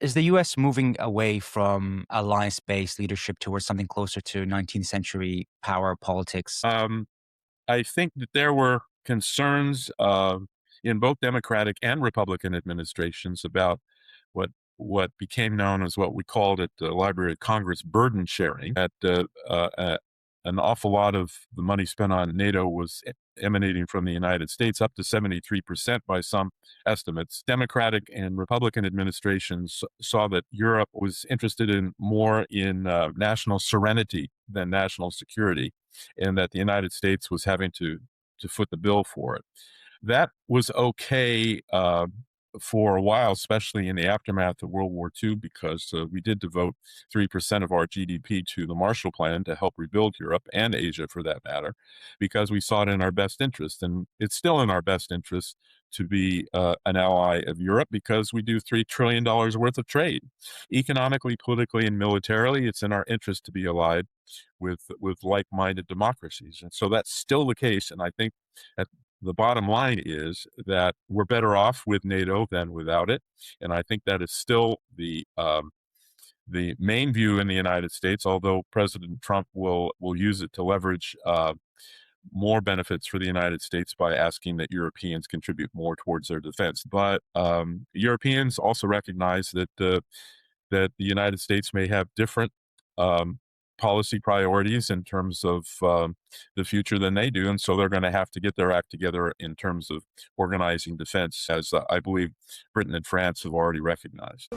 Is the US moving away from alliance-based leadership towards something closer to 19th century power politics? Um, I think that there were concerns in both Democratic and Republican administrations about what what became known as what we called at the Library of Congress burden sharing. That an awful lot of the money spent on NATO was emanating from the United States, up to 73% by some estimates. Democratic and Republican administrations saw that Europe was interested in more in national serenity than national security, and that the United States was having to foot the bill for it. That was okay for a while, especially in the aftermath of World War II, because we did devote 3% of our GDP to the Marshall Plan to help rebuild Europe and Asia for that matter, because we saw it in our best interest. And it's still in our best interest to be an ally of Europe because we do $3 trillion worth of trade. Economically, politically, and militarily, it's in our interest to be allied with like-minded democracies. And so that's still the case. And I think at the bottom line is that we're better off with NATO than without it, and I think that is still the main view in the United States. Although President Trump will use it to leverage more benefits for the United States by asking that Europeans contribute more towards their defense. But Europeans also recognize that the United States may have different um, policy priorities in terms of the future than they do, and so they're going to have to get their act together in terms of organizing defense, as I believe Britain and France have already recognized.